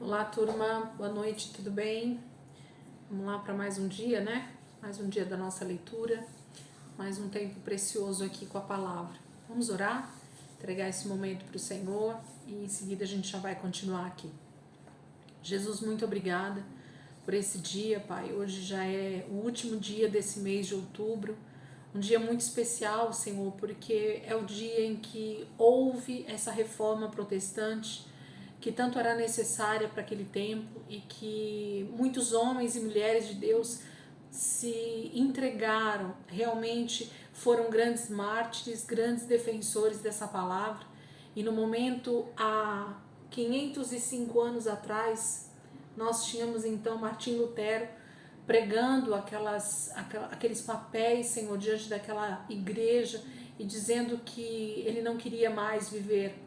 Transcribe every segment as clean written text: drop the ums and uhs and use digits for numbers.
Olá, turma, boa noite, tudo bem? Vamos lá para mais um dia, né? Mais um dia da nossa leitura, mais um tempo precioso aqui com a palavra. Vamos orar, entregar esse momento para o Senhor e em seguida a gente já vai continuar aqui. Jesus, muito obrigada por esse dia, Pai. Hoje já é o último dia desse mês de outubro, um dia muito especial, Senhor, porque é o dia em que houve essa reforma protestante que tanto era necessária para aquele tempo e que muitos homens e mulheres de Deus se entregaram, realmente foram grandes mártires, grandes defensores dessa palavra. E no momento, há 505 anos atrás, nós tínhamos então Martim Lutero pregando aqueles papéis, Senhor, diante daquela igreja e dizendo que ele não queria mais viver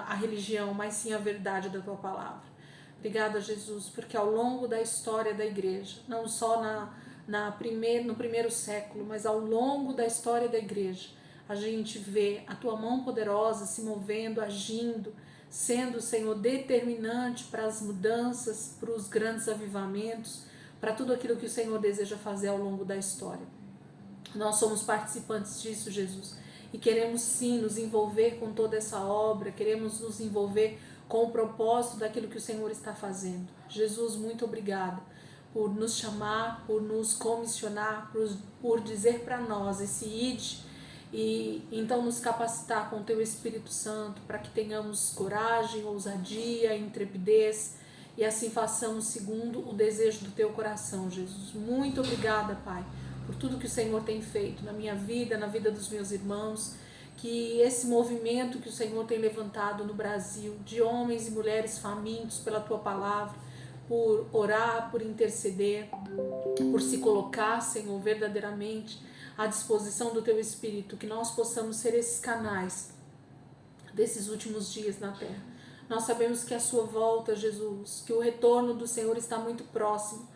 a religião, mas sim a verdade da tua palavra. Obrigada, Jesus, porque ao longo da história da igreja, não só no primeiro século, mas ao longo da história da igreja, a gente vê a tua mão poderosa se movendo, agindo, sendo, Senhor, determinante para as mudanças, para os grandes avivamentos, para tudo aquilo que o Senhor deseja fazer ao longo da história. Nós somos participantes disso, Jesus, e queremos sim nos envolver com toda essa obra, queremos nos envolver com o propósito daquilo que o Senhor está fazendo. Jesus, muito obrigada por nos chamar, por nos comissionar, por dizer para nós esse ide e então nos capacitar com o teu Espírito Santo para que tenhamos coragem, ousadia, intrepidez e assim façamos segundo o desejo do teu coração, Jesus. Muito obrigada, Pai, por tudo que o Senhor tem feito na minha vida, na vida dos meus irmãos, que esse movimento que o Senhor tem levantado no Brasil, de homens e mulheres famintos pela tua palavra, por orar, por interceder, por se colocar, Senhor, verdadeiramente à disposição do teu Espírito, que nós possamos ser esses canais desses últimos dias na terra. Nós sabemos que a sua volta, Jesus, que o retorno do Senhor está muito próximo.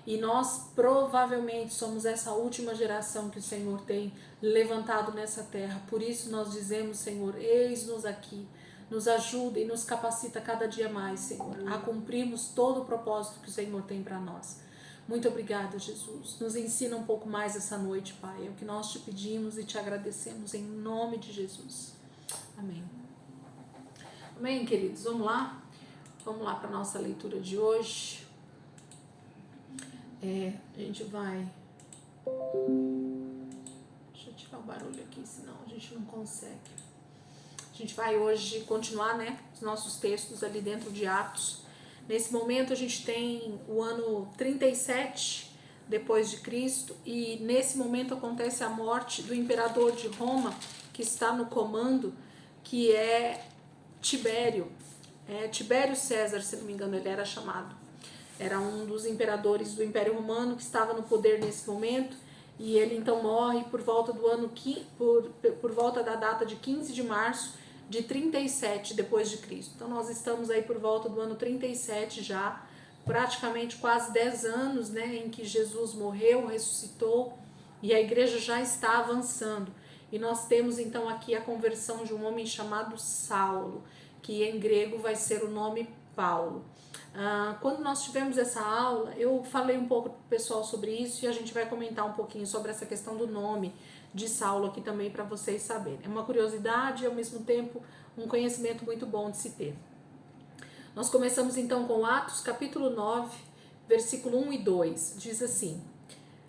E nós provavelmente somos essa última geração que o Senhor tem levantado nessa terra. Por isso nós dizemos, Senhor, eis-nos aqui. Nos ajuda e nos capacita cada dia mais, Senhor, a cumprirmos todo o propósito que o Senhor tem para nós. Muito obrigada, Jesus. Nos ensina um pouco mais essa noite, Pai. É o que nós te pedimos e te agradecemos em nome de Jesus. Amém. Amém, queridos? Vamos lá? Vamos lá para a nossa leitura de hoje. A gente vai... Deixa eu tirar o barulho aqui, senão a gente não consegue. A gente vai hoje continuar, né, os nossos textos ali dentro de Atos. Nesse momento a gente tem o ano 37 depois de Cristo e nesse momento acontece a morte do imperador de Roma que está no comando, que é Tibério. Tibério César, se não me engano, ele era chamado. Era um dos imperadores do Império Romano que estava no poder nesse momento e ele então morre por volta do ano por volta da data de 15 de março de 37 depois de Cristo. Então nós estamos aí por volta do ano 37 já, praticamente quase 10 anos, né, em que Jesus morreu, ressuscitou e a igreja já está avançando. E nós temos então aqui a conversão de um homem chamado Saulo, que em grego vai ser o nome Paulo. Quando nós tivemos essa aula, eu falei um pouco pro pessoal sobre isso e a gente vai comentar um pouquinho sobre essa questão do nome de Saulo aqui também para vocês saberem. É uma curiosidade e ao mesmo tempo um conhecimento muito bom de se ter. Nós começamos então com Atos capítulo 9, versículo 1 e 2. Diz assim: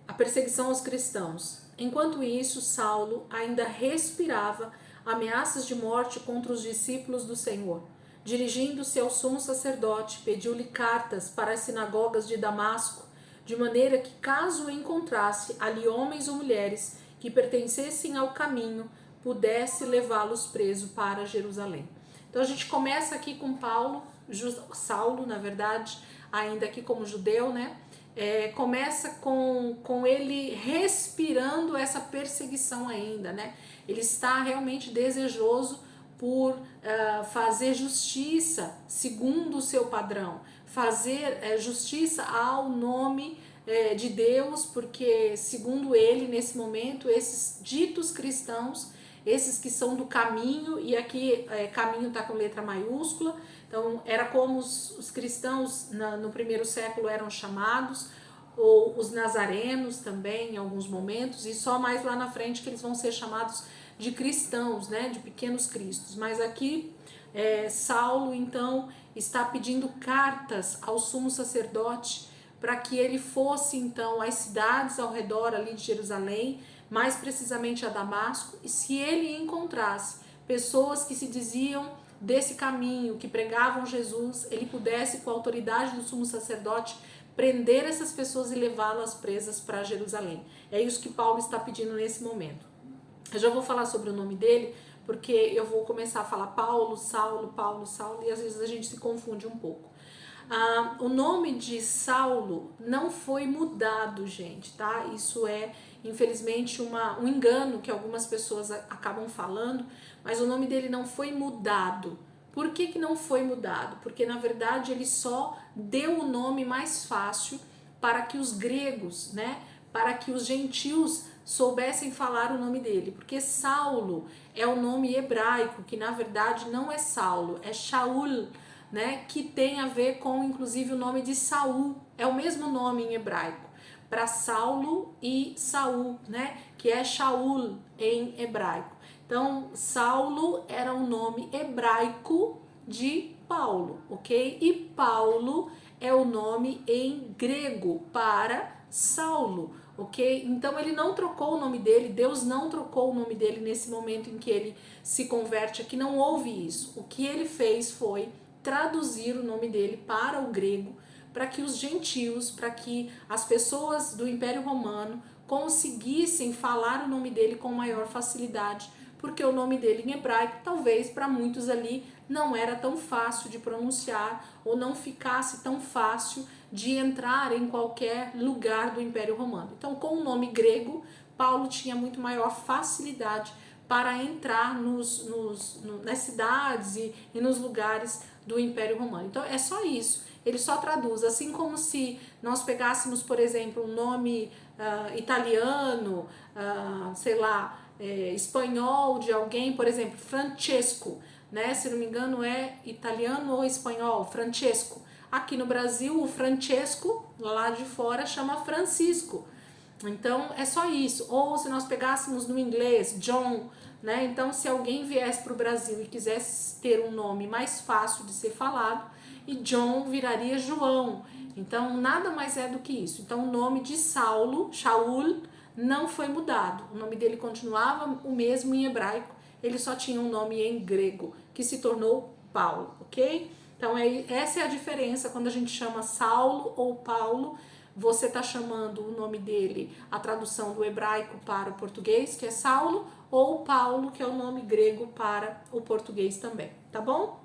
a perseguição aos cristãos. Enquanto isso, Saulo ainda respirava ameaças de morte contra os discípulos do Senhor. Dirigindo-se ao sumo sacerdote, pediu-lhe cartas para as sinagogas de Damasco, de maneira que, caso encontrasse ali homens ou mulheres que pertencessem ao caminho, pudesse levá-los preso para Jerusalém. Então a gente começa aqui com Saulo, na verdade, ainda aqui como judeu, né? Começa com ele respirando essa perseguição ainda, né? Ele está realmente desejoso por fazer justiça segundo o seu padrão, fazer justiça ao nome de Deus, porque segundo ele, nesse momento, esses ditos cristãos, esses que são do caminho, e aqui caminho está com letra maiúscula, Então era como os cristãos no primeiro século eram chamados, ou os nazarenos também em alguns momentos, e só mais lá na frente que eles vão ser chamados de cristãos, né, de pequenos cristos. Mas aqui Saulo então está pedindo cartas ao sumo sacerdote para que ele fosse então às cidades ao redor ali de Jerusalém, mais precisamente a Damasco, e se ele encontrasse pessoas que se diziam desse caminho, que pregavam Jesus, ele pudesse, com a autoridade do sumo sacerdote, prender essas pessoas e levá-las presas para Jerusalém. É isso que Paulo está pedindo nesse momento. Eu já vou falar sobre o nome dele, porque eu vou começar a falar Paulo, Saulo, Paulo, Saulo, e às vezes a gente se confunde um pouco. O nome de Saulo não foi mudado, gente, tá? Isso é, infelizmente, um engano que algumas pessoas acabam falando, mas o nome dele não foi mudado. Por que não foi mudado? Porque, na verdade, ele só deu o nome mais fácil para que os gregos, né, para que os gentios soubessem falar o nome dele. Porque Saulo é o nome hebraico, que na verdade não é Saulo, é Shaul, né, que tem a ver com, inclusive, o nome de Saul. É o mesmo nome em hebraico, para Saulo e Saul, né, que é Shaul em hebraico. Então, Saulo era o nome hebraico de Paulo, ok? E Paulo é o nome em grego para Saulo, ok? Então ele não trocou o nome dele, Deus não trocou o nome dele nesse momento em que ele se converte, aqui não houve isso. O que ele fez foi traduzir o nome dele para o grego, para que os gentios, para que as pessoas do Império Romano conseguissem falar o nome dele com maior facilidade, porque o nome dele em hebraico, talvez para muitos ali, não era tão fácil de pronunciar ou não ficasse tão fácil de entrar em qualquer lugar do Império Romano. Então, com o nome grego, Paulo tinha muito maior facilidade para entrar nas cidades e nos lugares do Império Romano. Então, é só isso. Ele só traduz, assim como se nós pegássemos, por exemplo, um nome italiano, sei lá, espanhol de alguém, por exemplo, Francesco, né? Se não me engano é italiano ou espanhol, Francesco. Aqui no Brasil, o Francesco, lá de fora, chama Francisco. Então, é só isso. Ou se nós pegássemos no inglês, John, né? Então, se alguém viesse para o Brasil e quisesse ter um nome mais fácil de ser falado, e John viraria João. Então, nada mais é do que isso. Então, o nome de Saulo, Shaul, não foi mudado. O nome dele continuava o mesmo em hebraico, ele só tinha um nome em grego, que se tornou Paulo, ok? Então, essa é a diferença quando a gente chama Saulo ou Paulo. Você está chamando o nome dele, a tradução do hebraico para o português, que é Saulo, ou Paulo, que é o nome grego para o português também, tá bom?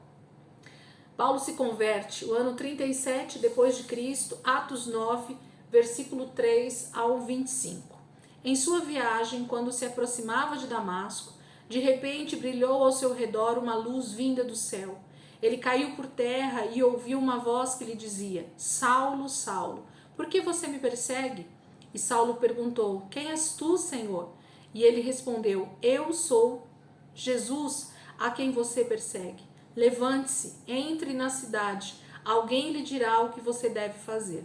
Paulo se converte o ano 37 depois de Cristo, Atos 9, versículo 3 ao 25. Em sua viagem, quando se aproximava de Damasco, de repente brilhou ao seu redor uma luz vinda do céu. Ele caiu por terra e ouviu uma voz que lhe dizia: Saulo, Saulo, por que você me persegue? E Saulo perguntou: Quem és tu, Senhor? E ele respondeu: Eu sou Jesus, a quem você persegue. Levante-se, entre na cidade, alguém lhe dirá o que você deve fazer.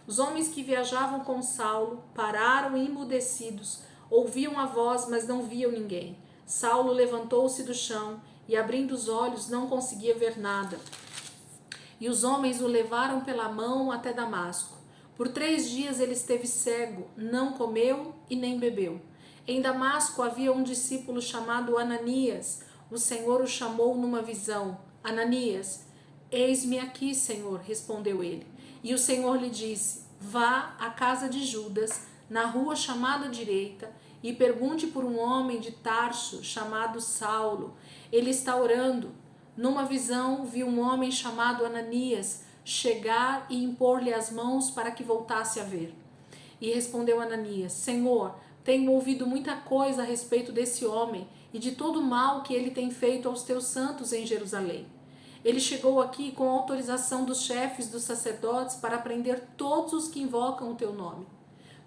Os homens que viajavam com Saulo pararam emudecidos, ouviam a voz, mas não viam ninguém. Saulo levantou-se do chão e, abrindo os olhos, não conseguia ver nada. E os homens o levaram pela mão até Damasco. Por 3 dias ele esteve cego, não comeu e nem bebeu. Em Damasco havia um discípulo chamado Ananias. O Senhor o chamou numa visão. Ananias, eis-me aqui, Senhor, respondeu ele. E o Senhor lhe disse: Vá à casa de Judas, na rua chamada direita, e pergunte por um homem de Tarso chamado Saulo. Ele está orando. Numa visão, viu um homem chamado Ananias chegar e impor-lhe as mãos para que voltasse a ver. E respondeu Ananias: Senhor, tenho ouvido muita coisa a respeito desse homem e de todo o mal que ele tem feito aos teus santos em Jerusalém. Ele chegou aqui com autorização dos chefes dos sacerdotes para prender todos os que invocam o teu nome.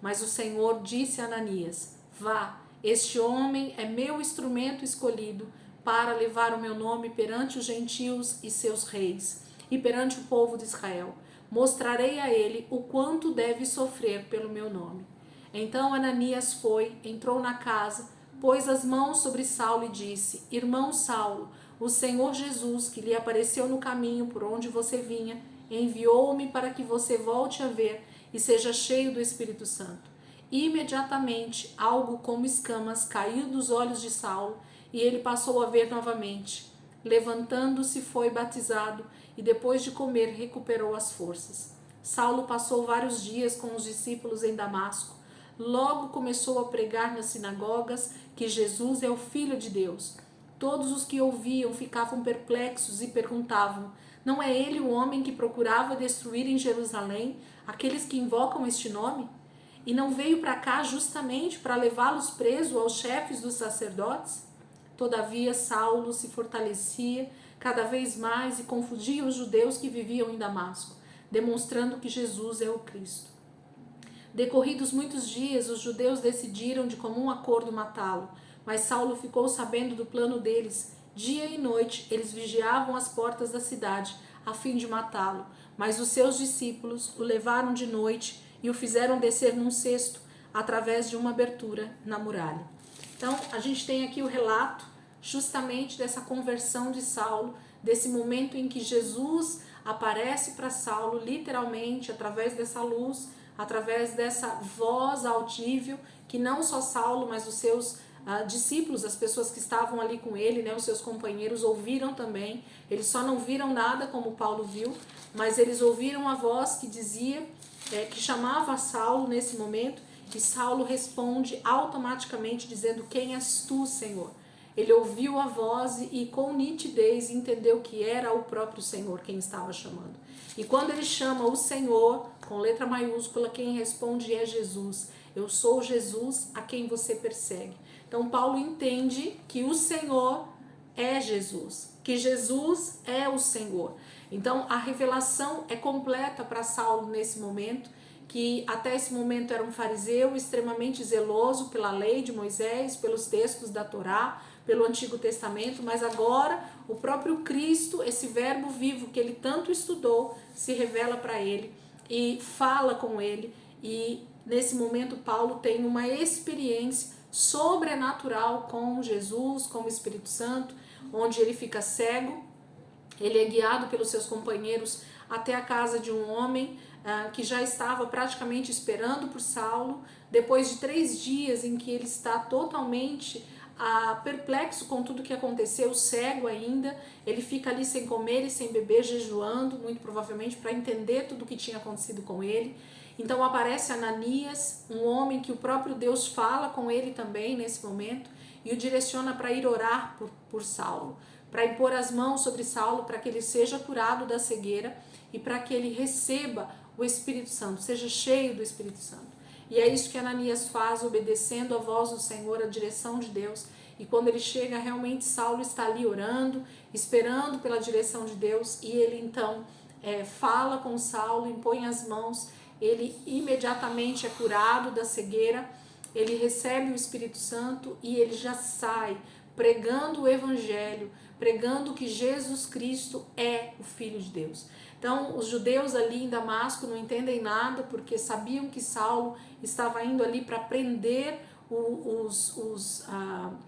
Mas o Senhor disse a Ananias: Vá, este homem é meu instrumento escolhido para levar o meu nome perante os gentios e seus reis, e perante o povo de Israel. Mostrarei a ele o quanto deve sofrer pelo meu nome. Então Ananias foi, entrou na casa, pôs as mãos sobre Saulo e disse: Irmão Saulo, o Senhor Jesus, que lhe apareceu no caminho por onde você vinha, enviou-me para que você volte a ver e seja cheio do Espírito Santo. Imediatamente, algo como escamas caiu dos olhos de Saulo e ele passou a ver novamente. Levantando-se, foi batizado e depois de comer recuperou as forças. Saulo passou vários dias com os discípulos em Damasco. Logo começou a pregar nas sinagogas que Jesus é o Filho de Deus. Todos os que ouviam ficavam perplexos e perguntavam: não é ele o homem que procurava destruir em Jerusalém aqueles que invocam este nome? E não veio para cá justamente para levá-los presos aos chefes dos sacerdotes? Todavia Saulo se fortalecia cada vez mais e confundia os judeus que viviam em Damasco, demonstrando que Jesus é o Cristo. Decorridos muitos dias, os judeus decidiram de comum acordo matá-lo, mas Saulo ficou sabendo do plano deles. Dia e noite eles vigiavam as portas da cidade a fim de matá-lo, mas os seus discípulos o levaram de noite e o fizeram descer num cesto através de uma abertura na muralha. Então a gente tem aqui o relato justamente dessa conversão de Saulo, desse momento em que Jesus aparece para Saulo literalmente através dessa luz, através dessa voz audível que não só Saulo, mas os seus discípulos, as pessoas que estavam ali com ele, né, os seus companheiros, ouviram também. Eles só não viram nada como Paulo viu, mas eles ouviram a voz que dizia, que chamava Saulo nesse momento, e Saulo responde automaticamente dizendo: quem és tu, Senhor? Ele ouviu a voz e com nitidez entendeu que era o próprio Senhor quem estava chamando. E quando ele chama o Senhor, com letra maiúscula, quem responde é Jesus. Eu sou Jesus a quem você persegue. Então Paulo entende que o Senhor é Jesus, que Jesus é o Senhor. Então a revelação é completa para Saulo nesse momento, que até esse momento era um fariseu extremamente zeloso pela lei de Moisés, pelos textos da Torá, pelo Antigo Testamento, mas agora o próprio Cristo, esse verbo vivo que ele tanto estudou, se revela para ele e fala com ele. E nesse momento Paulo tem uma experiência sobrenatural com Jesus, com o Espírito Santo, onde ele fica cego. Ele é guiado pelos seus companheiros até a casa de um homem que já estava praticamente esperando por Saulo. Depois de 3 dias em que ele está totalmente perplexo com tudo que aconteceu, cego ainda, ele fica ali sem comer e sem beber, jejuando, muito provavelmente para entender tudo o que tinha acontecido com ele. Então aparece Ananias, um homem que o próprio Deus fala com ele também nesse momento e o direciona para ir orar por Saulo, para impor as mãos sobre Saulo para que ele seja curado da cegueira e para que ele receba o Espírito Santo, seja cheio do Espírito Santo. E é isso que Ananias faz, obedecendo a voz do Senhor, a direção de Deus. E quando ele chega, realmente Saulo está ali orando, esperando pela direção de Deus. E ele então fala com Saulo, impõe as mãos, ele imediatamente é curado da cegueira, ele recebe o Espírito Santo e ele já sai pregando o Evangelho, pregando que Jesus Cristo é o Filho de Deus. Então, os judeus ali em Damasco não entendem nada, porque sabiam que Saulo estava indo ali para prender os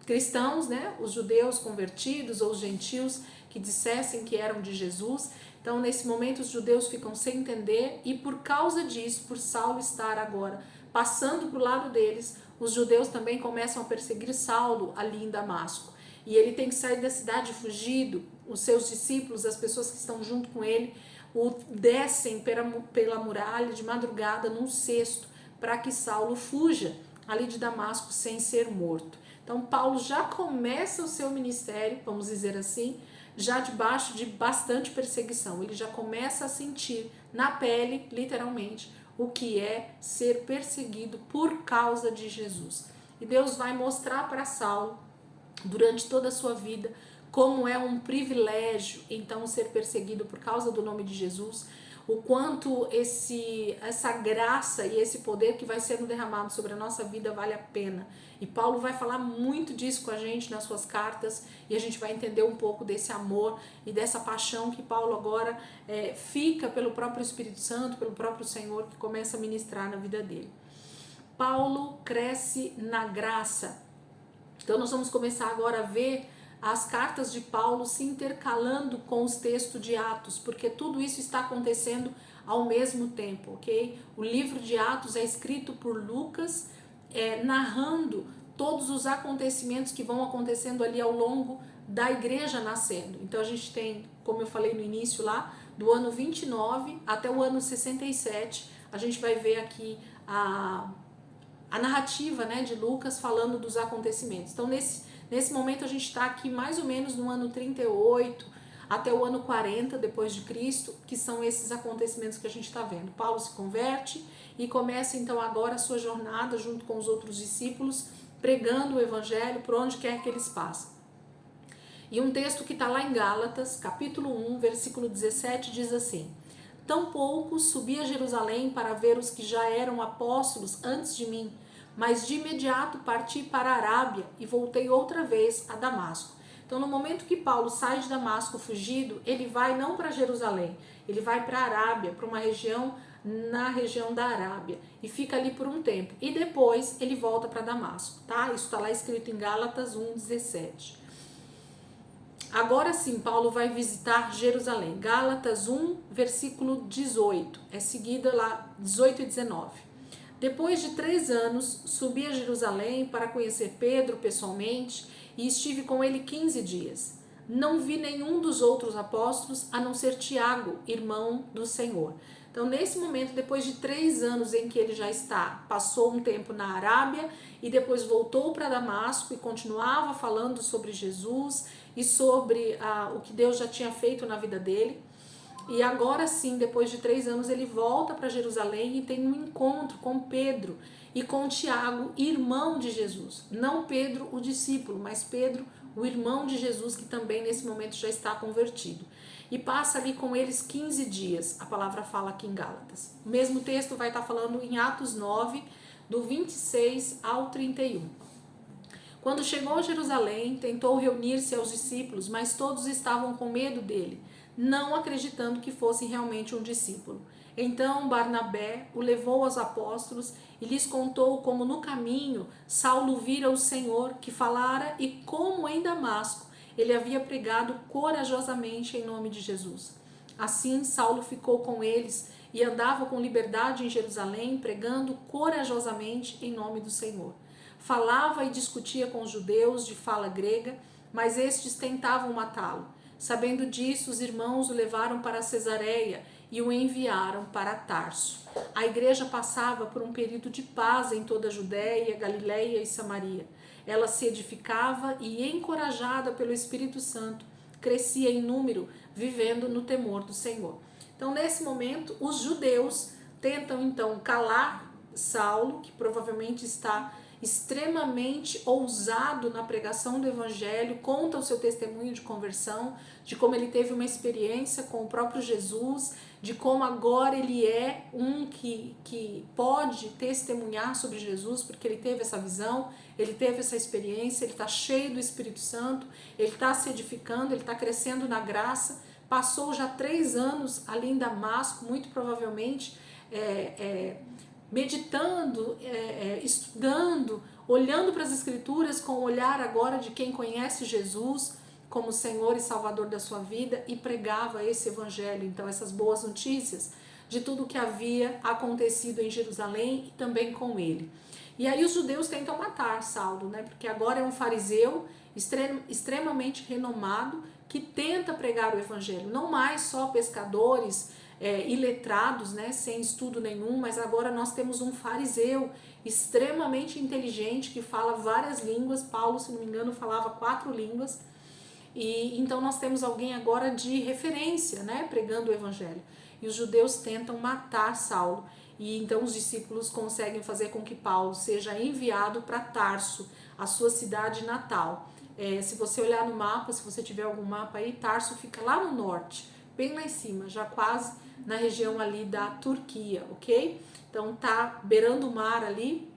cristãos, né? Os judeus convertidos ou os gentios que dissessem que eram de Jesus. Então, nesse momento, os judeus ficam sem entender e por causa disso, por Saulo estar agora passando para o lado deles, os judeus também começam a perseguir Saulo ali em Damasco. E ele tem que sair da cidade fugido. Os seus discípulos, as pessoas que estão junto com ele, o descem pela muralha de madrugada num cesto para que Saulo fuja ali de Damasco sem ser morto. Então Paulo já começa o seu ministério, vamos dizer assim, já debaixo de bastante perseguição. Ele já começa a sentir na pele, literalmente, o que é ser perseguido por causa de Jesus. E Deus vai mostrar para Saulo, durante toda a sua vida, como é um privilégio, então, ser perseguido por causa do nome de Jesus. o quanto essa graça e esse poder que vai sendo derramado sobre a nossa vida vale a pena. E Paulo vai falar muito disso com a gente nas suas cartas, e a gente vai entender um pouco desse amor e dessa paixão que Paulo agora fica pelo próprio Espírito Santo, pelo próprio Senhor, que começa a ministrar na vida dele. Paulo cresce na graça. Então nós vamos começar agora a ver as cartas de Paulo se intercalando com os textos de Atos, porque tudo isso está acontecendo ao mesmo tempo, ok? O livro de Atos é escrito por Lucas, narrando todos os acontecimentos que vão acontecendo ali ao longo da igreja nascendo. Então a gente tem, como eu falei no início lá, do ano 29 até o ano 67, a gente vai ver aqui a narrativa, né, de Lucas falando dos acontecimentos. Então nesse momento a gente está aqui mais ou menos no ano 38 até o ano 40 depois de Cristo, que são esses acontecimentos que a gente está vendo. Paulo se converte e começa então agora a sua jornada junto com os outros discípulos, pregando o evangelho por onde quer que eles passem. E um texto que está lá em Gálatas, capítulo 1, versículo 17, diz assim: Tampouco subi a Jerusalém para ver os que já eram apóstolos antes de mim, mas de imediato parti para a Arábia e voltei outra vez a Damasco. Então, no momento que Paulo sai de Damasco fugido, ele vai não para Jerusalém, ele vai para a Arábia, para uma região, na região da Arábia, e fica ali por um tempo. E depois ele volta para Damasco, tá? Isso está lá escrito em Gálatas 1:17. Agora sim, Paulo vai visitar Jerusalém. Gálatas 1, versículo 18. É seguida lá, 18 e 19. Depois de 3 anos, subi a Jerusalém para conhecer Pedro pessoalmente e estive com ele 15 dias. Não vi nenhum dos outros apóstolos, a não ser Tiago, irmão do Senhor. Então, nesse momento, depois de 3 anos em que ele já passou um tempo na Arábia e depois voltou para Damasco e continuava falando sobre Jesus e sobre o que Deus já tinha feito na vida dele. E agora sim, depois de 3 anos, ele volta para Jerusalém e tem um encontro com Pedro e com Tiago, irmão de Jesus. Não Pedro, o discípulo, mas Pedro, o irmão de Jesus, que também nesse momento já está convertido. E passa ali com eles 15 dias, a palavra fala aqui em Gálatas. O mesmo texto vai estar falando em Atos 9, do 26 ao 31. Quando chegou a Jerusalém, tentou reunir-se aos discípulos, mas todos estavam com medo dele, não acreditando que fosse realmente um discípulo. Então Barnabé o levou aos apóstolos e lhes contou como no caminho Saulo vira o Senhor que falara e como em Damasco ele havia pregado corajosamente em nome de Jesus. Assim Saulo ficou com eles e andava com liberdade em Jerusalém, pregando corajosamente em nome do Senhor. Falava e discutia com os judeus de fala grega, mas estes tentavam matá-lo. Sabendo disso, os irmãos o levaram para Cesareia e o enviaram para Tarso. A igreja passava por um período de paz em toda a Judéia, Galiléia e Samaria. Ela se edificava e, encorajada pelo Espírito Santo, crescia em número, vivendo no temor do Senhor. Então, nesse momento, os judeus tentam então calar Saulo, que provavelmente está extremamente ousado na pregação do evangelho, conta o seu testemunho de conversão, de como ele teve uma experiência com o próprio Jesus, de como agora ele é um que pode testemunhar sobre Jesus, porque ele teve essa visão, ele teve essa experiência, ele está cheio do Espírito Santo, ele está se edificando, ele está crescendo na graça, passou já 3 anos ali em Damasco, muito provavelmente meditando, estudando, olhando para as Escrituras com o olhar agora de quem conhece Jesus como Senhor e Salvador da sua vida e pregava esse evangelho, então essas boas notícias de tudo que havia acontecido em Jerusalém e também com ele. E aí os judeus tentam matar Saulo, né? Porque agora é um fariseu extremamente renomado que tenta pregar o evangelho, não mais só pescadores iletrados, né, sem estudo nenhum, mas agora nós temos um fariseu extremamente inteligente que fala várias línguas. Paulo, se não me engano, falava 4 línguas. E então nós temos alguém agora de referência, né, pregando o evangelho. E os judeus tentam matar Saulo. E então os discípulos conseguem fazer com que Paulo seja enviado para Tarso, a sua cidade natal. Se você olhar no mapa, se você tiver algum mapa aí, Tarso fica lá no norte, bem lá em cima, já quase na região ali da Turquia, ok? Então tá beirando o mar ali,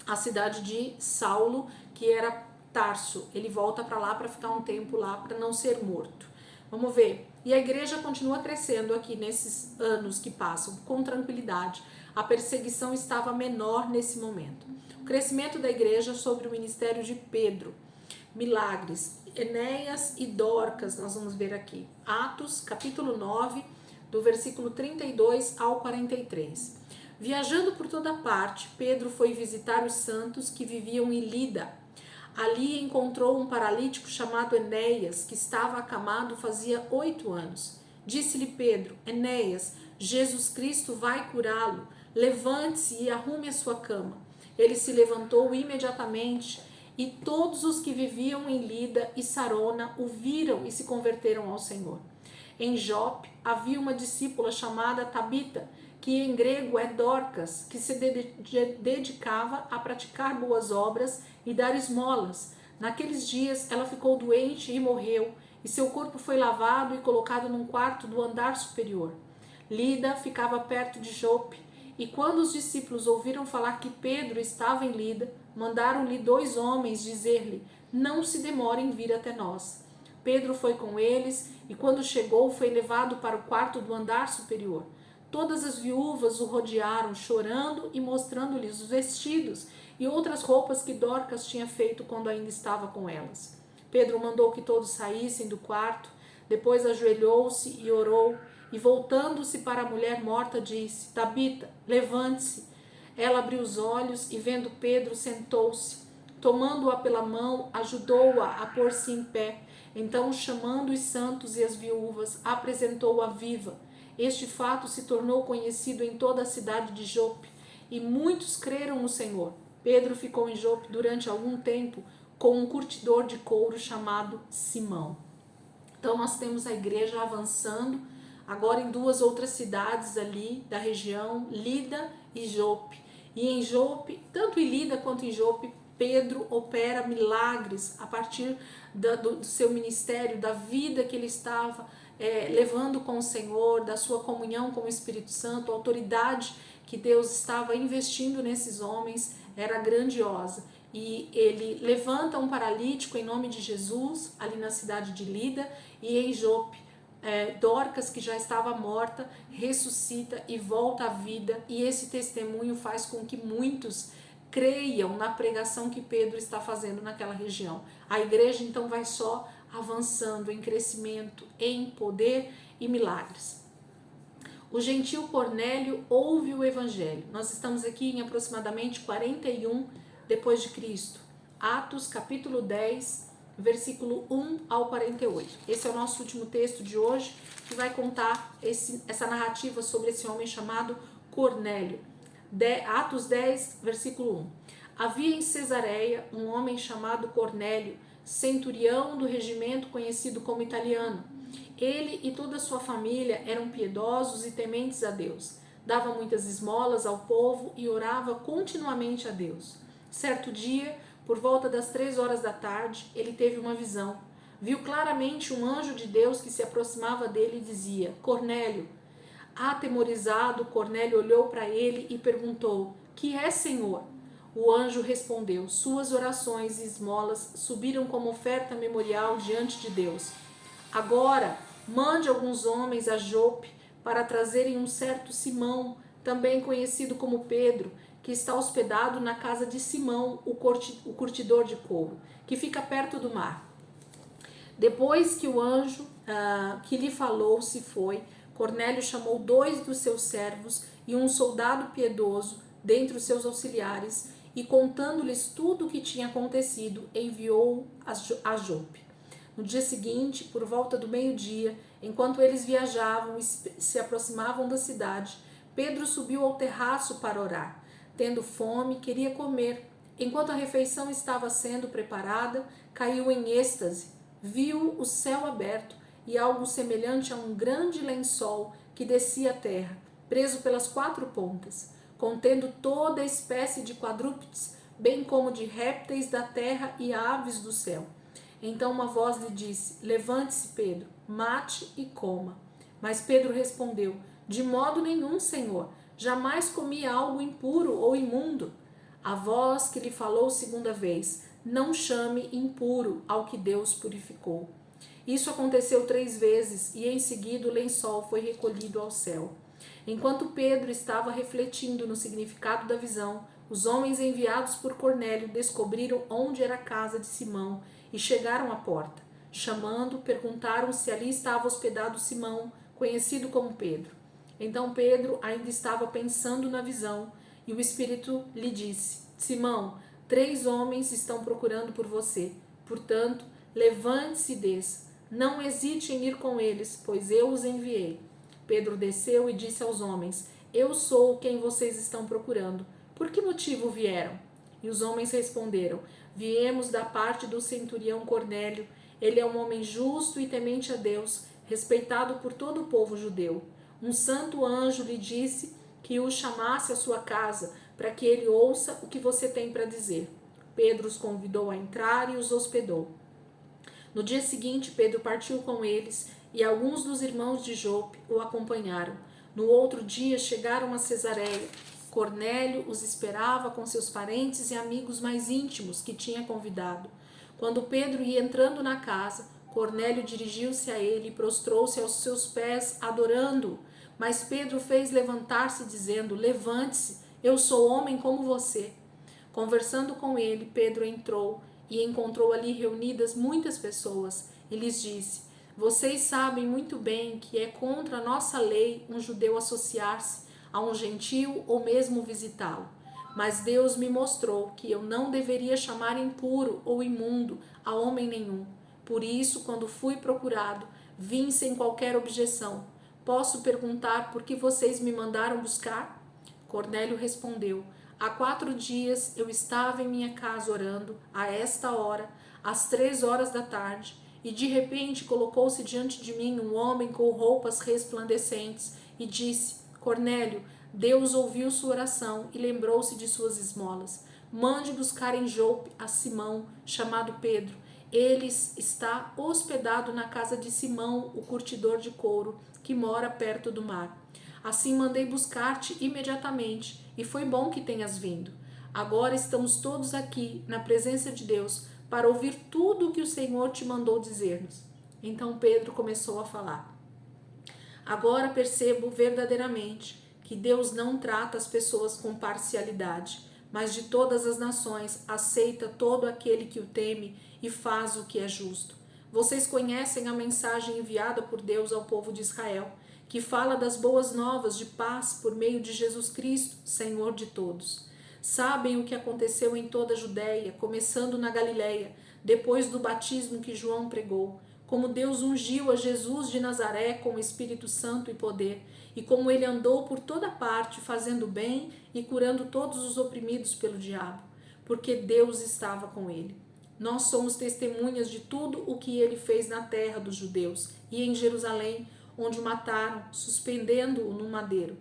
a cidade de Saulo, que era Tarso. Ele volta para lá para ficar um tempo lá para não ser morto. Vamos ver. E a igreja continua crescendo aqui nesses anos que passam com tranquilidade. A perseguição estava menor nesse momento. O crescimento da igreja sobre o ministério de Pedro. Milagres. Enéas e Dorcas, nós vamos ver aqui. Atos, capítulo 9, do versículo 32 ao 43. Viajando por toda parte, Pedro foi visitar os santos que viviam em Lida. Ali encontrou um paralítico chamado Enéas, que estava acamado fazia 8 anos. Disse-lhe Pedro: Enéas, Jesus Cristo vai curá-lo. Levante-se e arrume a sua cama. Ele se levantou imediatamente, e todos os que viviam em Lida e Sarona o viram e se converteram ao Senhor. Em Jope havia uma discípula chamada Tabita, que em grego é Dorcas, que se dedicava a praticar boas obras e dar esmolas. Naqueles dias ela ficou doente e morreu, e seu corpo foi lavado e colocado num quarto do andar superior. Lida ficava perto de Jope, e quando os discípulos ouviram falar que Pedro estava em Lida, mandaram-lhe 2 homens dizer-lhe: não se demore em vir até nós. Pedro foi com eles, e quando chegou foi levado para o quarto do andar superior. Todas as viúvas o rodearam, chorando e mostrando-lhes os vestidos e outras roupas que Dorcas tinha feito quando ainda estava com elas. Pedro mandou que todos saíssem do quarto, depois ajoelhou-se e orou, e voltando-se para a mulher morta disse: Tabita, levante-se. Ela abriu os olhos e, vendo Pedro, sentou-se. Tomando-a pela mão, ajudou-a a pôr-se em pé. Então, chamando os santos e as viúvas, apresentou-a viva. Este fato se tornou conhecido em toda a cidade de Jope, e muitos creram no Senhor. Pedro ficou em Jope durante algum tempo com um curtidor de couro chamado Simão. Então nós temos a igreja avançando, agora em 2 outras cidades ali da região, Lida e Jope. E em Jope, tanto em Lida quanto em Jope, Pedro opera milagres a partir do seu ministério, da vida que ele estava levando com o Senhor, da sua comunhão com o Espírito Santo. A autoridade que Deus estava investindo nesses homens era grandiosa. E ele levanta um paralítico em nome de Jesus, ali na cidade de Lida, e em Jope, Dorcas, que já estava morta, ressuscita e volta à vida, e esse testemunho faz com que muitos creiam na pregação que Pedro está fazendo naquela região. A igreja então vai só avançando em crescimento, em poder e milagres. O gentil Cornélio ouve o evangelho. Nós estamos aqui em aproximadamente 41 depois de Cristo. Atos capítulo 10, versículo 1 ao 48. Esse é o nosso último texto de hoje, que vai contar essa narrativa sobre esse homem chamado Cornélio. Atos 10, versículo 1. Havia em Cesareia um homem chamado Cornélio, centurião do regimento conhecido como italiano. Ele e toda a sua família eram piedosos e tementes a Deus. Dava muitas esmolas ao povo e orava continuamente a Deus. Certo dia, por volta das 3 horas da tarde, ele teve uma visão. Viu claramente um anjo de Deus que se aproximava dele e dizia: Cornélio. Atemorizado, Cornélio olhou para ele e perguntou: Que é, Senhor? O anjo respondeu: Suas orações e esmolas subiram como oferta memorial diante de Deus. Agora, mande alguns homens a Jope para trazerem um certo Simão, também conhecido como Pedro, que está hospedado na casa de Simão, o curtidor de couro, que fica perto do mar. Depois que o anjo que lhe falou se foi, Cornélio chamou 2 dos seus servos e um soldado piedoso dentre os seus auxiliares, e contando-lhes tudo o que tinha acontecido, enviou-o a Jope. No dia seguinte, por volta do meio-dia, enquanto eles viajavam e se aproximavam da cidade, Pedro subiu ao terraço para orar. Tendo fome, queria comer. Enquanto a refeição estava sendo preparada, caiu em êxtase. Viu o céu aberto e algo semelhante a um grande lençol que descia à terra, preso pelas 4 pontas, contendo toda espécie de quadrúpedes, bem como de répteis da terra e aves do céu. Então uma voz lhe disse: Levante-se, Pedro, mate e coma. Mas Pedro respondeu: De modo nenhum, Senhor. Jamais comi algo impuro ou imundo. A voz que lhe falou segunda vez: não chame impuro ao que Deus purificou. Isso aconteceu 3 vezes e em seguida o lençol foi recolhido ao céu. Enquanto Pedro estava refletindo no significado da visão, os homens enviados por Cornélio descobriram onde era a casa de Simão e chegaram à porta. Chamando, perguntaram se ali estava hospedado Simão, conhecido como Pedro. Então Pedro ainda estava pensando na visão e o Espírito lhe disse: Simão, 3 homens estão procurando por você. Portanto, levante-se e desça. Não hesite em ir com eles, pois eu os enviei. Pedro desceu e disse aos homens: eu sou quem vocês estão procurando. Por que motivo vieram? E os homens responderam: viemos da parte do centurião Cornélio. Ele é um homem justo e temente a Deus, respeitado por todo o povo judeu. Um santo anjo lhe disse que o chamasse à sua casa, para que ele ouça o que você tem para dizer. Pedro os convidou a entrar e os hospedou. No dia seguinte, Pedro partiu com eles e alguns dos irmãos de Jope o acompanharam. No outro dia chegaram a Cesareia. Cornélio os esperava com seus parentes e amigos mais íntimos que tinha convidado. Quando Pedro ia entrando na casa, Cornélio dirigiu-se a ele e prostrou-se aos seus pés, adorando-o. Mas Pedro fez levantar-se, dizendo: levante-se, eu sou homem como você. Conversando com ele, Pedro entrou e encontrou ali reunidas muitas pessoas e lhes disse: vocês sabem muito bem que é contra a nossa lei um judeu associar-se a um gentio ou mesmo visitá-lo. Mas Deus me mostrou que eu não deveria chamar impuro ou imundo a homem nenhum. Por isso, quando fui procurado, vim sem qualquer objeção. Posso perguntar por que vocês me mandaram buscar? Cornélio respondeu: há 4 dias eu estava em minha casa orando, a esta hora, às 3 horas da tarde, e de repente colocou-se diante de mim um homem com roupas resplandecentes e disse: Cornélio, Deus ouviu sua oração e lembrou-se de suas esmolas. Mande buscar em Jope a Simão, chamado Pedro. Ele está hospedado na casa de Simão, o curtidor de couro, que mora perto do mar. Assim mandei buscar-te imediatamente, e foi bom que tenhas vindo. Agora estamos todos aqui, na presença de Deus, para ouvir tudo o que o Senhor te mandou dizer-nos. Então Pedro começou a falar. Agora percebo verdadeiramente que Deus não trata as pessoas com parcialidade, mas de todas as nações aceita todo aquele que o teme e faz o que é justo. Vocês conhecem a mensagem enviada por Deus ao povo de Israel, que fala das boas novas de paz por meio de Jesus Cristo, Senhor de todos. Sabem o que aconteceu em toda a Judéia, começando na Galileia, depois do batismo que João pregou, como Deus ungiu a Jesus de Nazaré com o Espírito Santo e poder, e como ele andou por toda parte, fazendo bem e curando todos os oprimidos pelo diabo, porque Deus estava com ele. Nós somos testemunhas de tudo o que ele fez na terra dos judeus e em Jerusalém, onde o mataram, suspendendo-o no madeiro.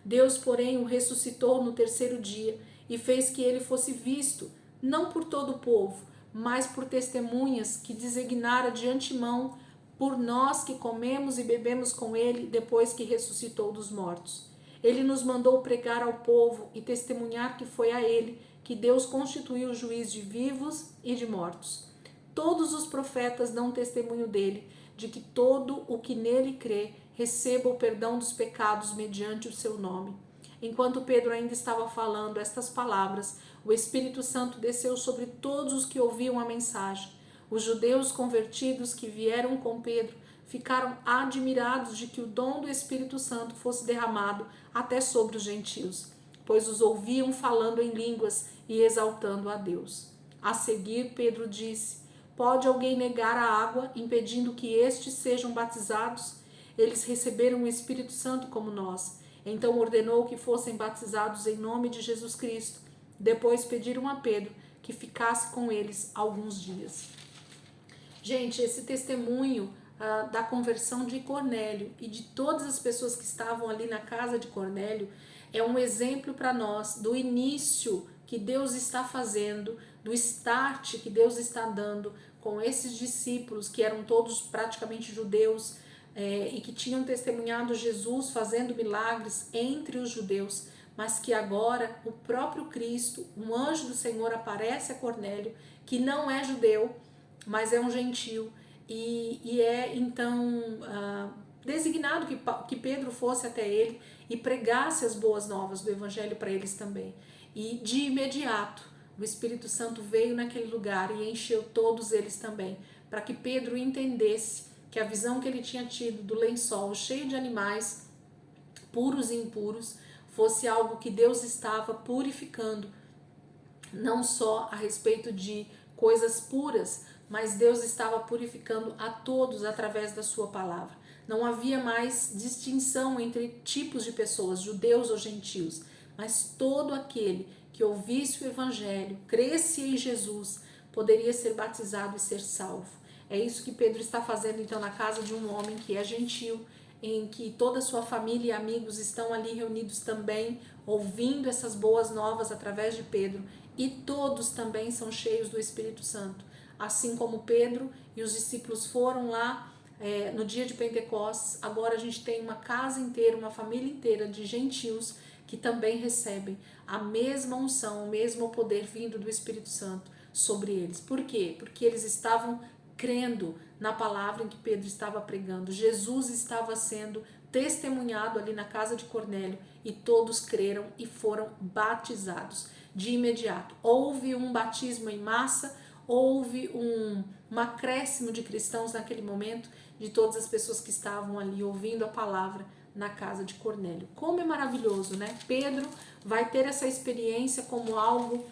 Deus, porém, o ressuscitou no 3º dia e fez que ele fosse visto, não por todo o povo, mas por testemunhas que designara de antemão por nós que comemos e bebemos com ele depois que ressuscitou dos mortos. Ele nos mandou pregar ao povo e testemunhar que foi a ele que Deus constituiu o juiz de vivos e de mortos. Todos os profetas dão testemunho dele, de que todo o que nele crê receba o perdão dos pecados mediante o seu nome. Enquanto Pedro ainda estava falando estas palavras, o Espírito Santo desceu sobre todos os que ouviam a mensagem. Os judeus convertidos que vieram com Pedro ficaram admirados de que o dom do Espírito Santo fosse derramado até sobre os gentios, pois os ouviam falando em línguas e exaltando a Deus. A seguir, Pedro disse: pode alguém negar a água, impedindo que estes sejam batizados? Eles receberam o Espírito Santo como nós. Então ordenou que fossem batizados em nome de Jesus Cristo. Depois pediram a Pedro que ficasse com eles alguns dias. Gente, esse testemunho da conversão de Cornélio e de todas as pessoas que estavam ali na casa de Cornélio é um exemplo para nós do início que Deus está fazendo, do start que Deus está dando com esses discípulos que eram todos praticamente judeus, e que tinham testemunhado Jesus fazendo milagres entre os judeus, mas que agora o próprio Cristo, um anjo do Senhor, aparece a Cornélio, que não é judeu, mas é um gentio, e é então designado que Pedro fosse até ele e pregasse as boas novas do Evangelho para eles também. E de imediato o Espírito Santo veio naquele lugar e encheu todos eles também, para que Pedro entendesse que a visão que ele tinha tido do lençol cheio de animais, puros e impuros, fosse algo que Deus estava purificando, não só a respeito de coisas puras, mas Deus estava purificando a todos através da sua palavra. Não havia mais distinção entre tipos de pessoas, judeus ou gentios, mas todo aquele que ouvisse o Evangelho, cresce em Jesus, poderia ser batizado e ser salvo. É isso que Pedro está fazendo então na casa de um homem que é gentio, em que toda a sua família e amigos estão ali reunidos também, ouvindo essas boas novas através de Pedro, e todos também são cheios do Espírito Santo. Assim como Pedro e os discípulos foram lá no dia de Pentecostes, agora a gente tem uma casa inteira, uma família inteira de gentios que também recebem a mesma unção, o mesmo poder vindo do Espírito Santo sobre eles. Por quê? Porque eles estavam crendo na palavra em que Pedro estava pregando. Jesus estava sendo testemunhado ali na casa de Cornélio e todos creram e foram batizados de imediato. Houve um batismo em massa, houve um acréscimo de cristãos naquele momento, de todas as pessoas que estavam ali ouvindo a palavra na casa de Cornélio. Como é maravilhoso, né? Pedro vai ter essa experiência como algo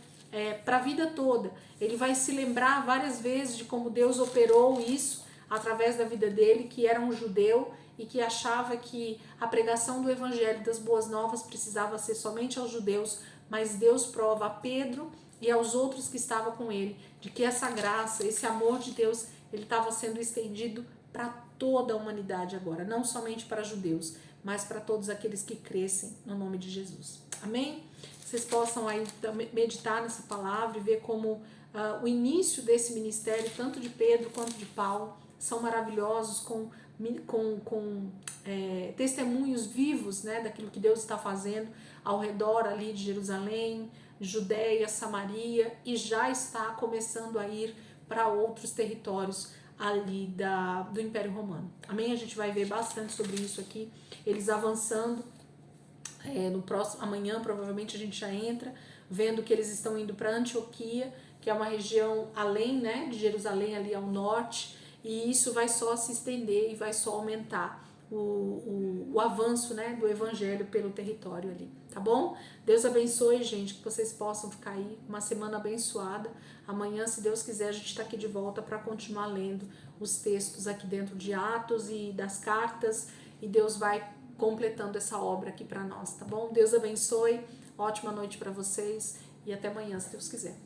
para a vida toda. Ele vai se lembrar várias vezes de como Deus operou isso através da vida dele, que era um judeu e que achava que a pregação do evangelho das boas novas precisava ser somente aos judeus, mas Deus prova a Pedro e aos outros que estavam com ele de que essa graça, esse amor de Deus, ele estava sendo estendido para toda a humanidade agora, não somente para judeus, mas para todos aqueles que crescem no nome de Jesus. Amém? Vocês possam aí meditar nessa palavra e ver como o início desse ministério, tanto de Pedro quanto de Paulo, são maravilhosos, com testemunhos vivos, né, daquilo que Deus está fazendo ao redor ali de Jerusalém, Judéia, Samaria, e já está começando a ir para outros territórios ali do Império Romano. Amém? A gente vai ver bastante sobre isso aqui, eles avançando. No próximo, amanhã provavelmente a gente já entra, vendo que eles estão indo para Antioquia, que é uma região além, né, de Jerusalém, ali ao norte, e isso vai só se estender e vai só aumentar o avanço, né, do evangelho pelo território ali, tá bom? Deus abençoe, gente, que vocês possam ficar aí uma semana abençoada. Amanhã, se Deus quiser, a gente está aqui de volta para continuar lendo os textos aqui dentro de Atos e das cartas, e Deus vai completando essa obra aqui para nós, tá bom? Deus abençoe, ótima noite para vocês e até amanhã, se Deus quiser.